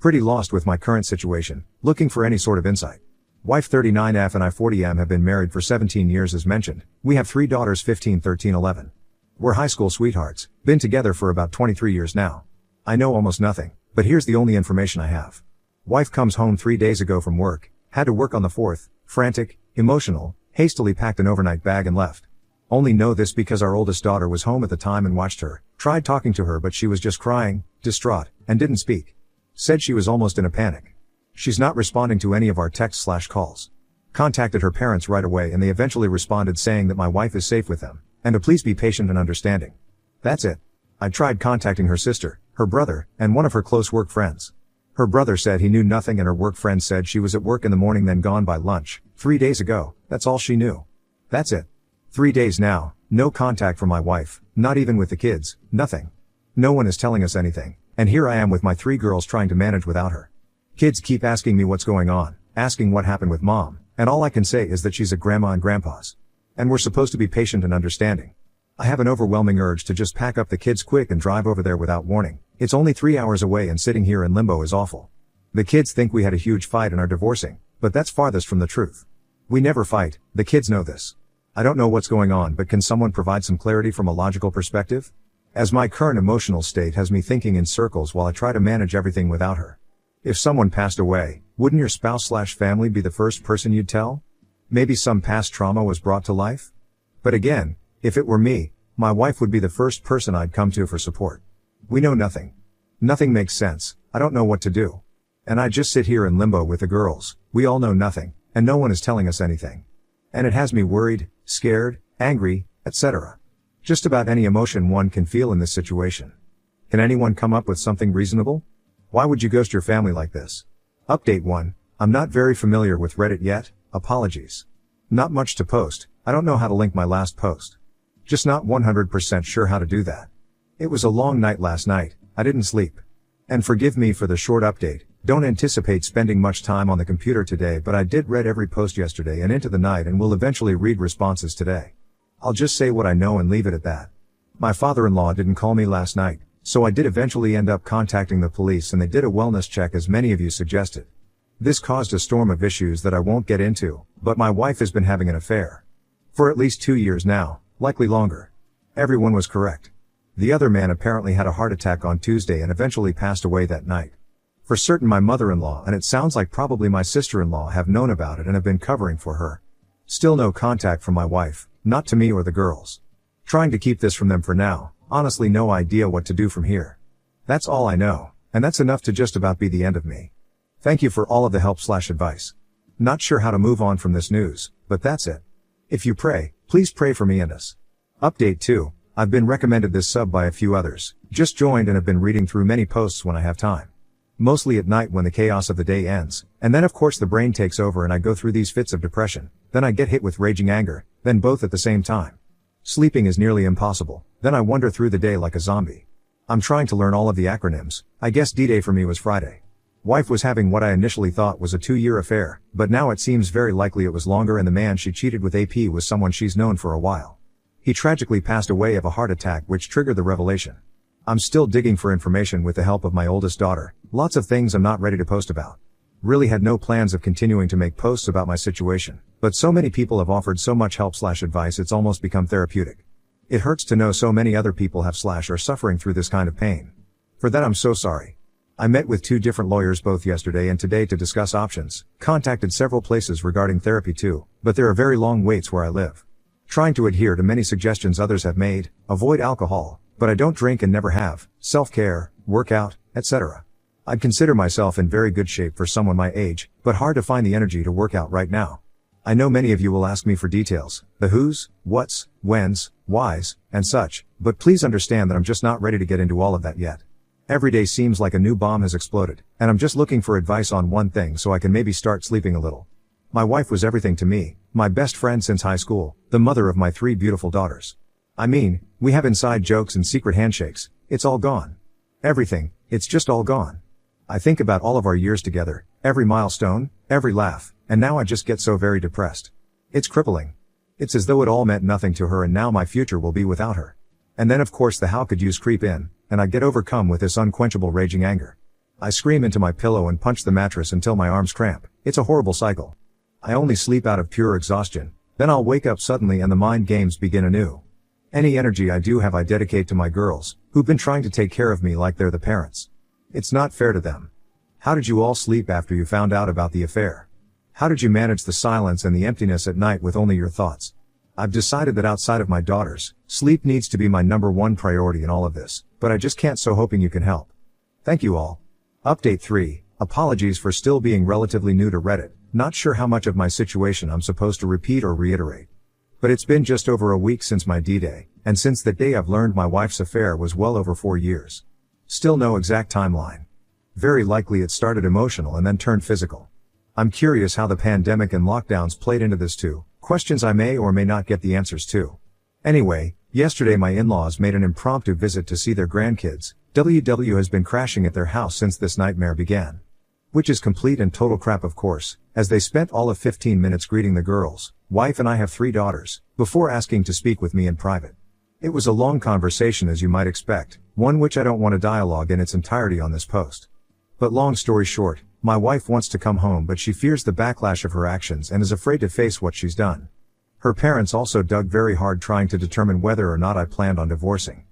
Pretty lost with my current situation, looking for any sort of insight. Wife 39F and I 40M have been married for 17 years as mentioned. We have 3 daughters 15, 13, 11. We're high school sweethearts, been together for about 23 years now. I know almost nothing, but here's the only information I have. Wife comes home 3 days ago from work, had to work on the 4th, frantic, emotional, hastily packed an overnight bag and left. Only know this because our oldest daughter was home at the time and watched her, tried talking to her but she was just crying, distraught, and didn't speak. Said she was almost in a panic. She's not responding to any of our texts/calls. Contacted her parents right away and they eventually responded saying that my wife is safe with them, and to please be patient and understanding. That's it. I tried contacting her sister, her brother, and one of her close work friends. Her brother said he knew nothing and her work friend said she was at work in the morning then gone by lunch, 3 days ago, that's all she knew. That's it. 3 days now, no contact from my wife, not even with the kids, nothing. No one is telling us anything, and here I am with my 3 girls trying to manage without her. Kids keep asking me what's going on, asking what happened with mom, and all I can say is that she's at grandma and grandpa's. And we're supposed to be patient and understanding. I have an overwhelming urge to just pack up the kids quick and drive over there without warning. It's only 3 hours away and sitting here in limbo is awful. The kids think we had a huge fight and are divorcing, but that's farthest from the truth. We never fight, the kids know this. I don't know what's going on, but can someone provide some clarity from a logical perspective? As my current emotional state has me thinking in circles while I try to manage everything without her. If someone passed away, wouldn't your spouse/family be the first person you'd tell? Maybe some past trauma was brought to life? But again, if it were me, my wife would be the first person I'd come to for support. We know nothing. Nothing makes sense, I don't know what to do. And I just sit here in limbo with the girls, we all know nothing, and no one is telling us anything. And it has me worried, scared, angry, etc. Just about any emotion one can feel in this situation. Can anyone come up with something reasonable? Why would you ghost your family like this? Update 1, I'm not very familiar with Reddit yet, apologies. Not much to post, I don't know how to link my last post. Just not 100% sure how to do that. It was a long night last night, I didn't sleep. And forgive me for the short update, don't anticipate spending much time on the computer today, but I did read every post yesterday and into the night and will eventually read responses today. I'll just say what I know and leave it at that. My father-in-law didn't call me last night, so I did eventually end up contacting the police and they did a wellness check as many of you suggested. This caused a storm of issues that I won't get into, but my wife has been having an affair. For at least 2 years now, likely longer. Everyone was correct. The other man apparently had a heart attack on Tuesday and eventually passed away that night. For certain my mother-in-law and it sounds like probably my sister-in-law have known about it and have been covering for her. Still no contact from my wife, not to me or the girls. Trying to keep this from them for now, honestly no idea what to do from here. That's all I know, and that's enough to just about be the end of me. Thank you for all of the help/advice. Not sure how to move on from this news, but that's it. If you pray, please pray for me and us. Update 2, I've been recommended this sub by a few others, just joined and have been reading through many posts when I have time. Mostly at night when the chaos of the day ends, and then of course the brain takes over and I go through these fits of depression, then I get hit with raging anger, then both at the same time. Sleeping is nearly impossible, then I wander through the day like a zombie. I'm trying to learn all of the acronyms, I guess D-Day for me was Friday. Wife was having what I initially thought was a 2-year affair, but now it seems very likely it was longer and the man she cheated with AP was someone she's known for a while. He tragically passed away of a heart attack which triggered the revelation. I'm still digging for information with the help of my oldest daughter, lots of things I'm not ready to post about. Really had no plans of continuing to make posts about my situation, but so many people have offered so much help/advice it's almost become therapeutic. It hurts to know so many other people have/are suffering through this kind of pain. For that I'm so sorry. I met with 2 different lawyers both yesterday and today to discuss options, contacted several places regarding therapy too, but there are very long waits where I live. Trying to adhere to many suggestions others have made, avoid alcohol, but I don't drink and never have, self-care, workout, etc. I'd consider myself in very good shape for someone my age, but hard to find the energy to work out right now. I know many of you will ask me for details, the who's, what's, when's, why's, and such, but please understand that I'm just not ready to get into all of that yet. Every day seems like a new bomb has exploded, and I'm just looking for advice on one thing so I can maybe start sleeping a little. My wife was everything to me, my best friend since high school, the mother of my 3 beautiful daughters. I mean, we have inside jokes and secret handshakes, it's all gone. Everything, it's just all gone. I think about all of our years together, every milestone, every laugh, and now I just get so very depressed. It's crippling. It's as though it all meant nothing to her and now my future will be without her. And then of course the how could yous creep in, and I get overcome with this unquenchable raging anger. I scream into my pillow and punch the mattress until my arms cramp. It's a horrible cycle. I only sleep out of pure exhaustion. Then I'll wake up suddenly and the mind games begin anew. Any energy I do have I dedicate to my girls, who've been trying to take care of me like they're the parents. It's not fair to them. How did you all sleep after you found out about the affair? How did you manage the silence and the emptiness at night with only your thoughts? I've decided that outside of my daughters, sleep needs to be my #1 priority in all of this, but I just can't, so hoping you can help. Thank you all. Update 3. Apologies for still being relatively new to Reddit, not sure how much of my situation I'm supposed to repeat or reiterate. But it's been just over a week since my D-Day, and since that day I've learned my wife's affair was well over 4 years. Still no exact timeline. Very likely it started emotional and then turned physical. I'm curious how the pandemic and lockdowns played into this too, questions I may or may not get the answers to. Anyway, yesterday my in-laws made an impromptu visit to see their grandkids. WW has been crashing at their house since this nightmare began. Which is complete and total crap, of course, as they spent all of 15 minutes greeting the girls. Wife and I have 3 daughters, before asking to speak with me in private. It was a long conversation, as you might expect, one which I don't want to dialogue in its entirety on this post. But long story short, my wife wants to come home, but she fears the backlash of her actions and is afraid to face what she's done. Her parents also dug very hard trying to determine whether or not I planned on divorcing,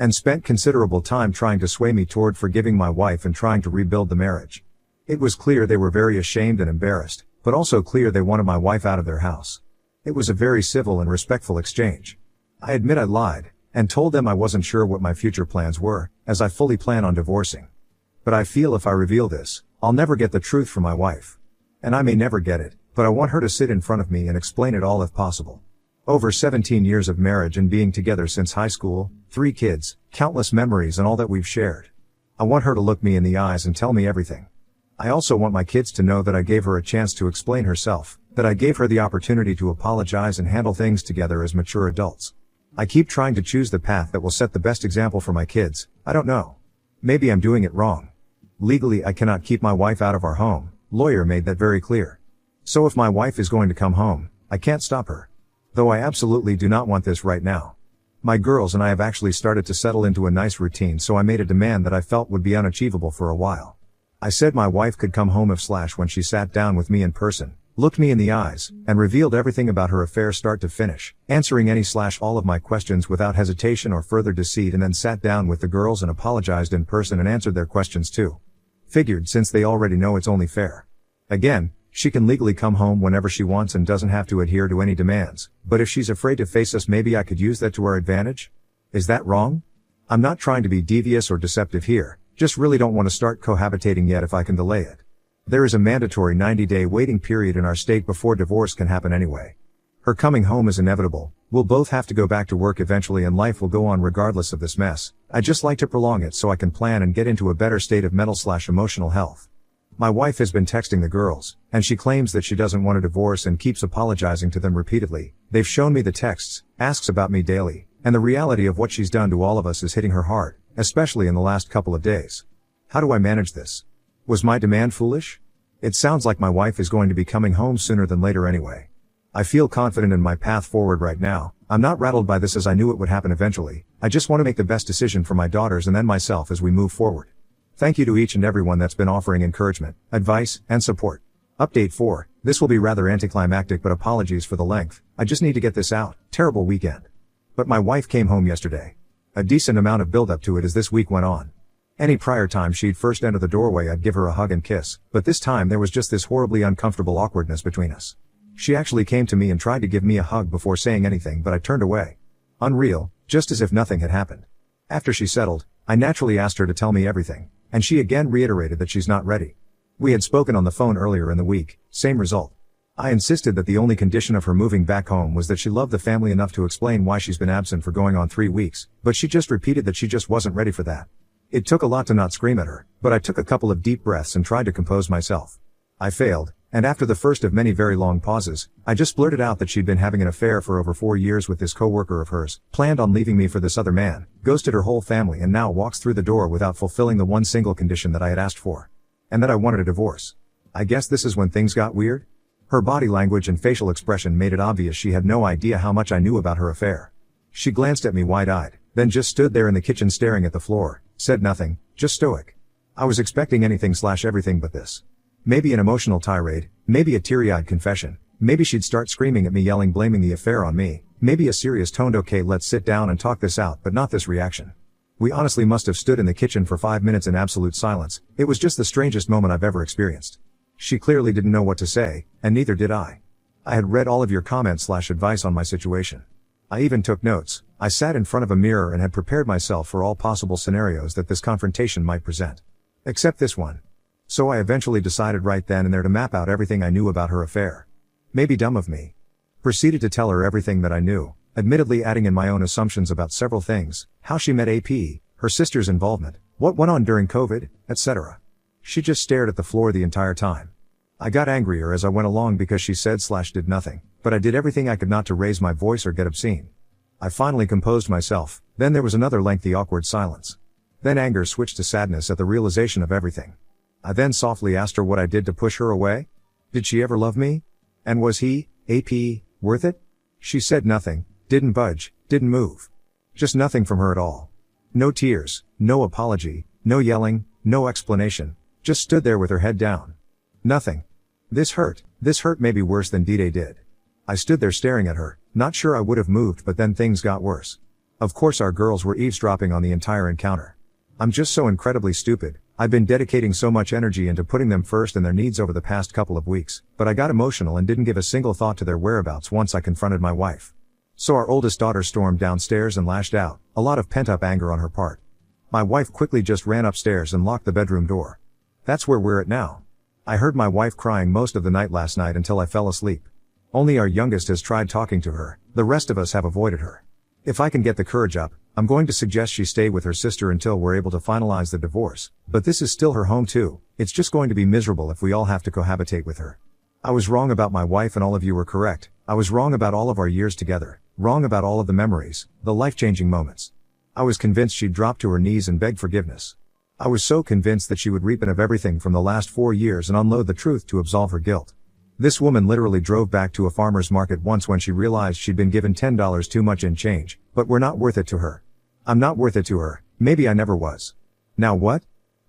and spent considerable time trying to sway me toward forgiving my wife and trying to rebuild the marriage. It was clear they were very ashamed and embarrassed, but also clear they wanted my wife out of their house. It was a very civil and respectful exchange. I admit I lied, and told them I wasn't sure what my future plans were, as I fully plan on divorcing. But I feel if I reveal this, I'll never get the truth from my wife. And I may never get it, but I want her to sit in front of me and explain it all if possible. Over 17 years of marriage and being together since high school, 3 kids, countless memories and all that we've shared. I want her to look me in the eyes and tell me everything. I also want my kids to know that I gave her a chance to explain herself, that I gave her the opportunity to apologize and handle things together as mature adults. I keep trying to choose the path that will set the best example for my kids. I don't know. Maybe I'm doing it wrong. Legally, I cannot keep my wife out of our home. Lawyer made that very clear. So if my wife is going to come home, I can't stop her. Though I absolutely do not want this right now. My girls and I have actually started to settle into a nice routine, so I made a demand that I felt would be unachievable for a while. I said my wife could come home when she sat down with me in person, looked me in the eyes, and revealed everything about her affair start to finish, answering all of my questions without hesitation or further deceit, and then sat down with the girls and apologized in person and answered their questions too. Figured since they already know it's only fair. Again, she can legally come home whenever she wants and doesn't have to adhere to any demands, but if she's afraid to face us, maybe I could use that to our advantage? Is that wrong? I'm not trying to be devious or deceptive here, just really don't want to start cohabitating yet if I can delay it. There is a mandatory 90-day waiting period in our state before divorce can happen anyway. Her coming home is inevitable, we'll both have to go back to work eventually and life will go on regardless of this mess. I just like to prolong it so I can plan and get into a better state of mental/emotional health. My wife has been texting the girls, and she claims that she doesn't want a divorce and keeps apologizing to them repeatedly. They've shown me the texts, asks about me daily, and the reality of what she's done to all of us is hitting her hard, especially in the last couple of days. How do I manage this? Was my demand foolish? It sounds like my wife is going to be coming home sooner than later anyway. I feel confident in my path forward right now. I'm not rattled by this as I knew it would happen eventually. I just want to make the best decision for my daughters and then myself as we move forward. Thank you to each and everyone that's been offering encouragement, advice, and support. Update 4. This will be rather anticlimactic, but apologies for the length. I just need to get this out. Terrible weekend. But my wife came home yesterday. A decent amount of build up to it as this week went on. Any prior time she'd first enter the doorway I'd give her a hug and kiss, but this time there was just this horribly uncomfortable awkwardness between us. She actually came to me and tried to give me a hug before saying anything, but I turned away. Unreal, just as if nothing had happened. After she settled, I naturally asked her to tell me everything, and she again reiterated that she's not ready. We had spoken on the phone earlier in the week, same result. I insisted that the only condition of her moving back home was that she loved the family enough to explain why she's been absent for going on 3 weeks, but she just repeated that she just wasn't ready for that. It took a lot to not scream at her, but I took a couple of deep breaths and tried to compose myself. I failed, and after the first of many very long pauses, I just blurted out that she'd been having an affair for over 4 years with this co-worker of hers, planned on leaving me for this other man, ghosted her whole family, and now walks through the door without fulfilling the one single condition that I had asked for. And that I wanted a divorce. I guess this is when things got weird? Her body language and facial expression made it obvious she had no idea how much I knew about her affair. She glanced at me wide-eyed, then just stood there in the kitchen staring at the floor, said nothing, just stoic. I was expecting anything/everything but this. Maybe an emotional tirade, maybe a teary-eyed confession, maybe she'd start screaming at me, yelling, blaming the affair on me, maybe a serious toned "okay, let's sit down and talk this out," but not this reaction. We honestly must have stood in the kitchen for 5 minutes in absolute silence. It was just the strangest moment I've ever experienced. She clearly didn't know what to say, and neither did I. I had read all of your comments/advice on my situation. I even took notes. I sat in front of a mirror and had prepared myself for all possible scenarios that this confrontation might present. Except this one. So I eventually decided right then and there to map out everything I knew about her affair. Maybe dumb of me. Proceeded to tell her everything that I knew, admittedly adding in my own assumptions about several things, how she met AP, her sister's involvement, what went on during COVID, etc. She just stared at the floor the entire time. I got angrier as I went along because she said/did nothing, but I did everything I could not to raise my voice or get obscene. I finally composed myself, then there was another lengthy awkward silence. Then anger switched to sadness at the realization of everything. I then softly asked her what I did to push her away. Did she ever love me? And was he, AP, worth it? She said nothing, didn't budge, didn't move. Just nothing from her at all. No tears, no apology, no yelling, no explanation, just stood there with her head down. Nothing. This hurt maybe worse than D-Day did. I stood there staring at her, not sure I would have moved, but then things got worse. Of course our girls were eavesdropping on the entire encounter. I'm just so incredibly stupid. I've been dedicating so much energy into putting them first and their needs over the past couple of weeks, but I got emotional and didn't give a single thought to their whereabouts once I confronted my wife. So our oldest daughter stormed downstairs and lashed out, a lot of pent-up anger on her part. My wife quickly just ran upstairs and locked the bedroom door. That's where we're at now. I heard my wife crying most of the night last night until I fell asleep. Only our youngest has tried talking to her, the rest of us have avoided her. If I can get the courage up, I'm going to suggest she stay with her sister until we're able to finalize the divorce, but this is still her home too. It's just going to be miserable if we all have to cohabitate with her. I was wrong about my wife and all of you were correct. I was wrong about all of our years together, wrong about all of the memories, the life-changing moments. I was convinced she'd drop to her knees and beg forgiveness. I was so convinced that she would repent of everything from the last 4 years and unload the truth to absolve her guilt. This woman literally drove back to a farmer's market once when she realized she'd been given $10 too much in change, but we're not worth it to her. I'm not worth it to her, maybe I never was. Now what?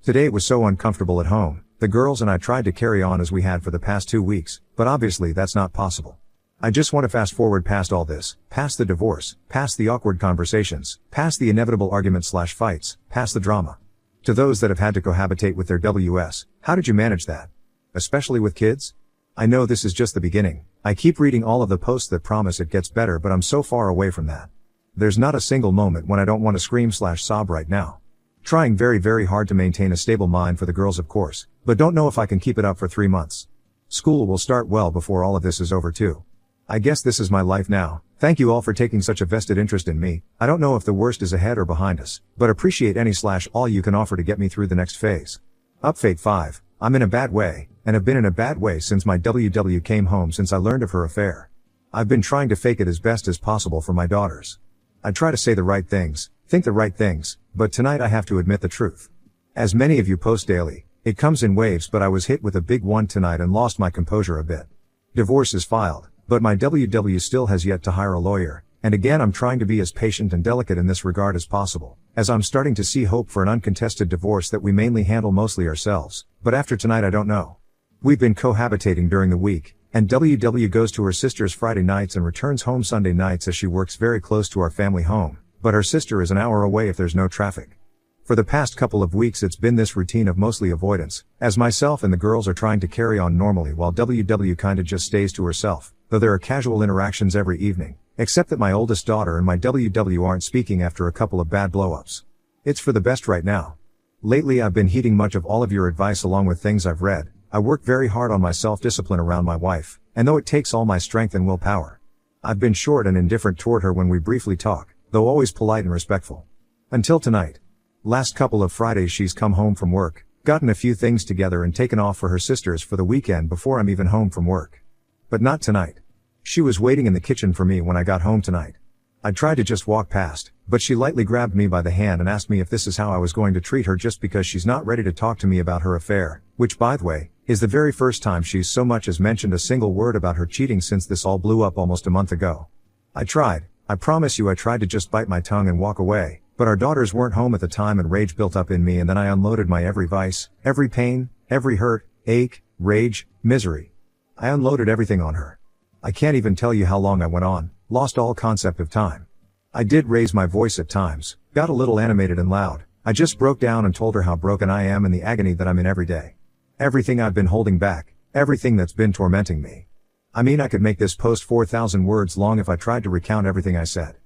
Today it was so uncomfortable at home, the girls and I tried to carry on as we had for the past 2 weeks, but obviously that's not possible. I just want to fast forward past all this, past the divorce, past the awkward conversations, past the inevitable arguments/fights, past the drama. To those that have had to cohabitate with their WS, how did you manage that? Especially with kids? I know this is just the beginning. I keep reading all of the posts that promise it gets better, but I'm so far away from that. There's not a single moment when I don't want to scream/sob right now. Trying very hard to maintain a stable mind for the girls of course, but don't know if I can keep it up for 3 months. School will start well before all of this is over too. I guess this is my life now. Thank you all for taking such a vested interest in me. I don't know if the worst is ahead or behind us, but appreciate any/all you can offer to get me through the next phase. Upfate 5. I'm in a bad way, and have been in a bad way since my WW came home since I learned of her affair. I've been trying to fake it as best as possible for my daughters. I try to say the right things, think the right things, but tonight I have to admit the truth. As many of you post daily, it comes in waves, but I was hit with a big one tonight and lost my composure a bit. Divorce is filed, but my WW still has yet to hire a lawyer, and again I'm trying to be as patient and delicate in this regard as possible, as I'm starting to see hope for an uncontested divorce that we mainly handle mostly ourselves, but after tonight I don't know. We've been cohabitating during the week, and WW goes to her sister's Friday nights and returns home Sunday nights as she works very close to our family home, but her sister is an hour away if there's no traffic. For the past couple of weeks it's been this routine of mostly avoidance, as myself and the girls are trying to carry on normally while WW kinda just stays to herself, though there are casual interactions every evening, except that my oldest daughter and my WW aren't speaking after a couple of bad blow-ups. It's for the best right now. Lately I've been heeding much of all of your advice along with things I've read. I work very hard on my self-discipline around my wife, and though it takes all my strength and willpower, I've been short and indifferent toward her when we briefly talk, though always polite and respectful. Until tonight. Last couple of Fridays she's come home from work, gotten a few things together and taken off for her sister's for the weekend before I'm even home from work. But not tonight. She was waiting in the kitchen for me when I got home tonight. I tried to just walk past, but she lightly grabbed me by the hand and asked me if this is how I was going to treat her just because she's not ready to talk to me about her affair, which by the way, is the very first time she's so much as mentioned a single word about her cheating since this all blew up almost a month ago. I promise you I tried to just bite my tongue and walk away, But our daughters weren't home at the time and rage built up in me, and then I unloaded my every vice, every pain, every hurt, ache, rage, misery. I unloaded everything on her. I can't even tell you how long I went on, lost all concept of time. I did raise my voice at times, got a little animated and loud. I just broke down and told her how broken I am and the agony that I'm in every day. Everything I've been holding back, everything that's been tormenting me. I mean, I could make this post 4,000 words long if I tried to recount everything I said.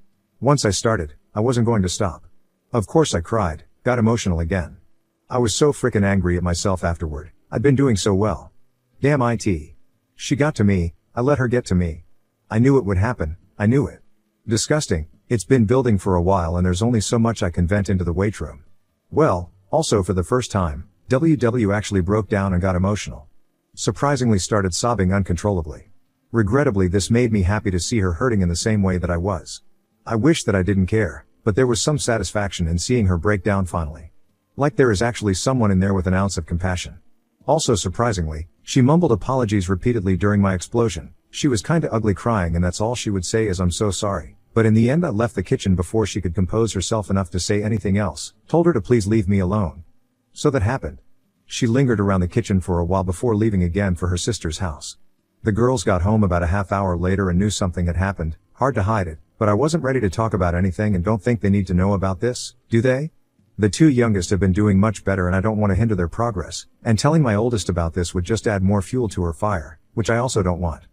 Once I started, I wasn't going to stop. Of course I cried, got emotional again. I was so frickin' angry at myself afterward. I'd been doing so well. Damn it. She got to me, I let her get to me. I knew it would happen, I knew it. Disgusting, it's been building for a while and there's only so much I can vent into the weight room. Well, also for the first time, WW actually broke down and got emotional. Surprisingly started sobbing uncontrollably. Regrettably, this made me happy to see her hurting in the same way that I was. I wish that I didn't care, but there was some satisfaction in seeing her break down finally. Like there is actually someone in there with an ounce of compassion. Also surprisingly, she mumbled apologies repeatedly during my explosion. She was kinda ugly crying and that's all she would say is "I'm so sorry." But in the end I left the kitchen before she could compose herself enough to say anything else, told her to please leave me alone. So that happened. She lingered around the kitchen for a while before leaving again for her sister's house. The girls got home about a half hour later and knew something had happened, hard to hide it, but I wasn't ready to talk about anything and don't think they need to know about this, do they? The two youngest have been doing much better and I don't want to hinder their progress, and telling my oldest about this would just add more fuel to her fire, which I also don't want.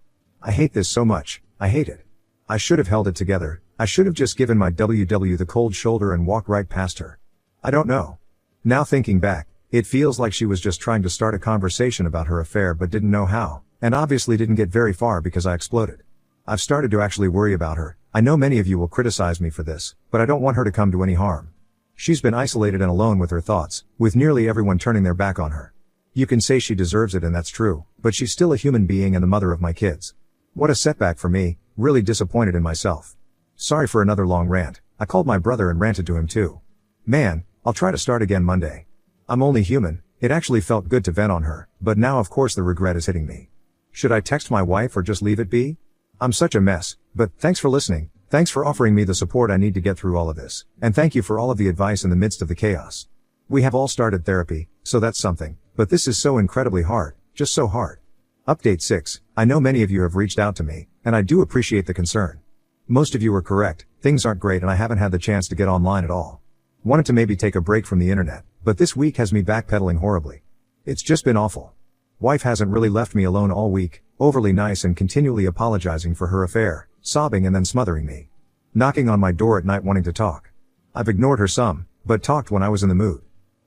I hate this so much, I hate it. I should have held it together, I should have just given my WW the cold shoulder and walked right past her. I don't know. Now thinking back, it feels like she was just trying to start a conversation about her affair but didn't know how, and obviously didn't get very far because I exploded. I've started to actually worry about her. I know many of you will criticize me for this, but I don't want her to come to any harm. She's been isolated and alone with her thoughts, with nearly everyone turning their back on her. You can say she deserves it and that's true, but she's still a human being and the mother of my kids. What a setback for me, really disappointed in myself. Sorry for another long rant, I called my brother and ranted to him too. Man, I'll try to start again Monday. I'm only human, it actually felt good to vent on her, but now of course the regret is hitting me. Should I text my wife or just leave it be? I'm such a mess, but thanks for listening, thanks for offering me the support I need to get through all of this, and thank you for all of the advice in the midst of the chaos. We have all started therapy, so that's something, but this is so incredibly hard, just so hard. Update 6, I know many of you have reached out to me, and I do appreciate the concern. Most of you are correct, things aren't great and I haven't had the chance to get online at all. Wanted to maybe take a break from the internet, but this week has me backpedaling horribly. It's just been awful. Wife hasn't really left me alone all week, overly nice and continually apologizing for her affair, sobbing and then smothering me. Knocking on my door at night wanting to talk. I've ignored her some, but talked when I was in the mood.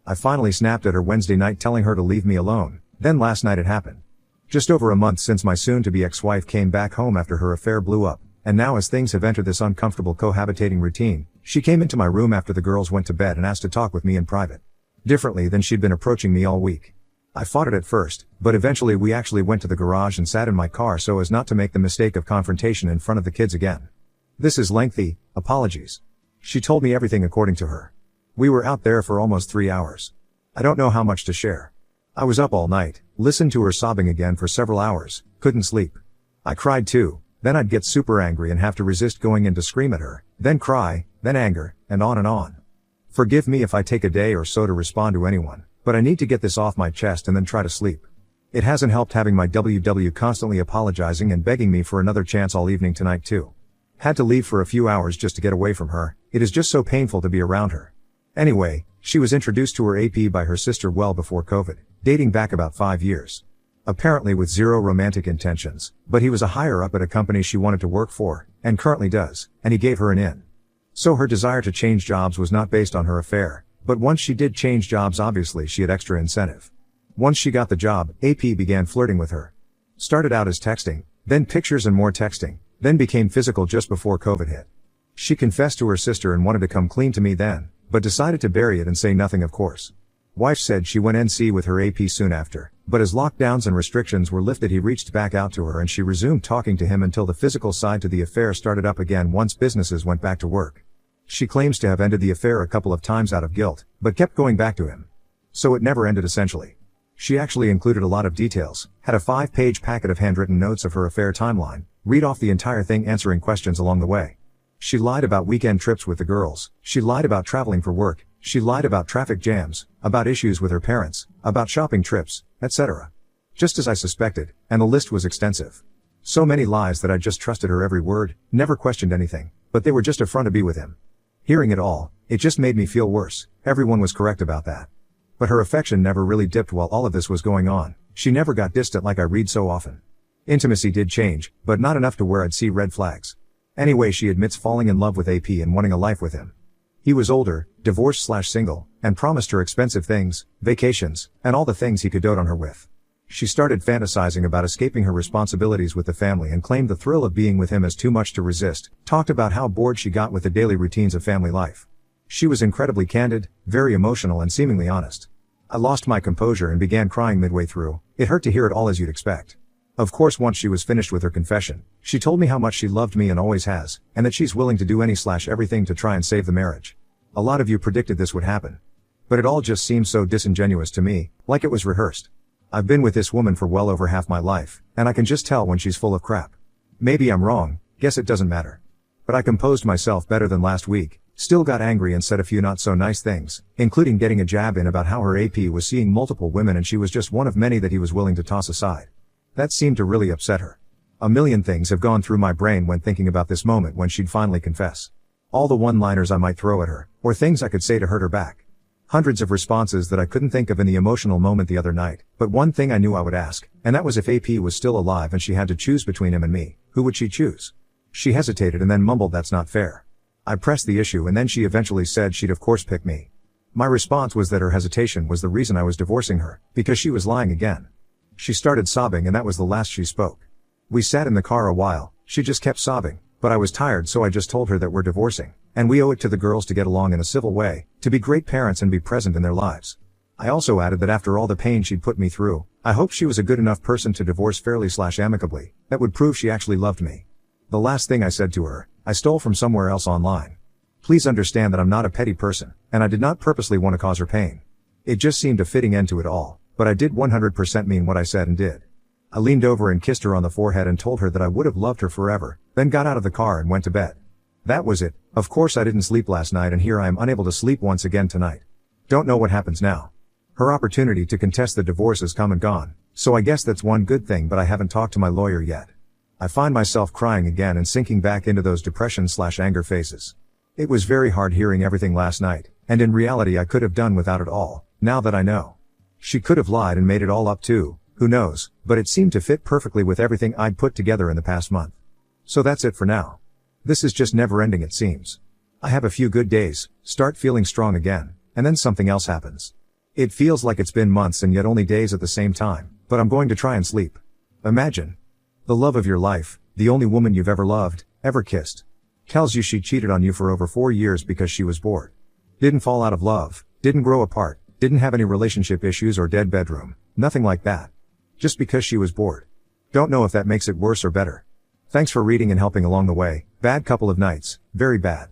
I finally snapped at her Wednesday night telling her to leave me alone, then last night it happened. Just over a month since my soon-to-be ex-wife came back home after her affair blew up, and now as things have entered this uncomfortable cohabitating routine, she came into my room after the girls went to bed and asked to talk with me in private. Differently than she'd been approaching me all week. I fought it at first, but eventually we actually went to the garage and sat in my car so as not to make the mistake of confrontation in front of the kids again. This is lengthy, apologies. She told me everything according to her. We were out there for almost 3 hours. I don't know how much to share. I was up all night, listened to her sobbing again for several hours, couldn't sleep. I cried too, then I'd get super angry and have to resist going in to scream at her, then cry, then anger, and on and on. Forgive me if I take a day or so to respond to anyone, but I need to get this off my chest and then try to sleep. It hasn't helped having my WW constantly apologizing and begging me for another chance all evening tonight too. Had to leave for a few hours just to get away from her, it is just so painful to be around her. Anyway, she was introduced to her AP by her sister well before COVID, dating back about 5 years. Apparently with zero romantic intentions, but he was a higher up at a company she wanted to work for, and currently does, and he gave her an in. So her desire to change jobs was not based on her affair, but once she did change jobs obviously she had extra incentive. Once she got the job, AP began flirting with her. Started out as texting, then pictures and more texting, then became physical just before COVID hit. She confessed to her sister and wanted to come clean to me then, but decided to bury it and say nothing of course. Wife said she went NC with her AP soon after, but as lockdowns and restrictions were lifted he reached back out to her and she resumed talking to him until the physical side to the affair started up again once businesses went back to work. She claims to have ended the affair a couple of times out of guilt, but kept going back to him. So it never ended essentially. She actually included a lot of details, had a 5-page packet of handwritten notes of her affair timeline, read off the entire thing answering questions along the way. She lied about weekend trips with the girls, she lied about traveling for work, she lied about traffic jams, about issues with her parents, about shopping trips, etc. Just as I suspected, and the list was extensive. So many lies that I just trusted her every word, never questioned anything, but they were just a front to be with him. Hearing it all, it just made me feel worse. Everyone was correct about that. But her affection never really dipped while all of this was going on. She never got distant like I read so often. Intimacy did change, but not enough to where I'd see red flags. Anyway, she admits falling in love with AP and wanting a life with him. He was older, divorced/single, and promised her expensive things, vacations, and all the things he could dote on her with. She started fantasizing about escaping her responsibilities with the family and claimed the thrill of being with him as too much to resist, talked about how bored she got with the daily routines of family life. She was incredibly candid, very emotional and seemingly honest. I lost my composure and began crying midway through. It hurt to hear it all, as you'd expect. Of course, once she was finished with her confession, she told me how much she loved me and always has, and that she's willing to do everything to try and save the marriage. A lot of you predicted this would happen. But it all just seems so disingenuous to me, like it was rehearsed. I've been with this woman for well over half my life, and I can just tell when she's full of crap. Maybe I'm wrong, guess it doesn't matter. But I composed myself better than last week, still got angry and said a few not so nice things, including getting a jab in about how her AP was seeing multiple women and she was just one of many that he was willing to toss aside. That seemed to really upset her. A million things have gone through my brain when thinking about this moment when she'd finally confess. All the one-liners I might throw at her, or things I could say to hurt her back. Hundreds of responses that I couldn't think of in the emotional moment the other night, but one thing I knew I would ask, and that was if AP was still alive and she had to choose between him and me, who would she choose? She hesitated and then mumbled, "That's not fair." I pressed the issue and then she eventually said she'd of course pick me. My response was that her hesitation was the reason I was divorcing her, because she was lying again. She started sobbing and that was the last she spoke. We sat in the car a while, she just kept sobbing, but I was tired so I just told her that we're divorcing, and we owe it to the girls to get along in a civil way, to be great parents and be present in their lives. I also added that after all the pain she'd put me through, I hoped she was a good enough person to divorce fairly/amicably, that would prove she actually loved me. The last thing I said to her, I stole from somewhere else online. Please understand that I'm not a petty person, and I did not purposely want to cause her pain. It just seemed a fitting end to it all, but I did 100% mean what I said and did. I leaned over and kissed her on the forehead and told her that I would have loved her forever, then got out of the car and went to bed. That was it. Of course I didn't sleep last night and here I am unable to sleep once again tonight. Don't know what happens now. Her opportunity to contest the divorce has come and gone, so I guess that's one good thing, but I haven't talked to my lawyer yet. I find myself crying again and sinking back into those depression/anger phases. It was very hard hearing everything last night, and in reality I could have done without it all, now that I know. She could have lied and made it all up too, who knows, but it seemed to fit perfectly with everything I'd put together in the past month. So that's it for now. This is just never ending, it seems. I have a few good days, start feeling strong again, and then something else happens. It feels like it's been months and yet only days at the same time, but I'm going to try and sleep. Imagine. The love of your life, the only woman you've ever loved, ever kissed, tells you she cheated on you for over 4 years because she was bored. Didn't fall out of love, didn't grow apart, didn't have any relationship issues or dead bedroom, nothing like that. Just because she was bored. Don't know if that makes it worse or better. Thanks for reading and helping along the way. Bad couple of nights, very bad.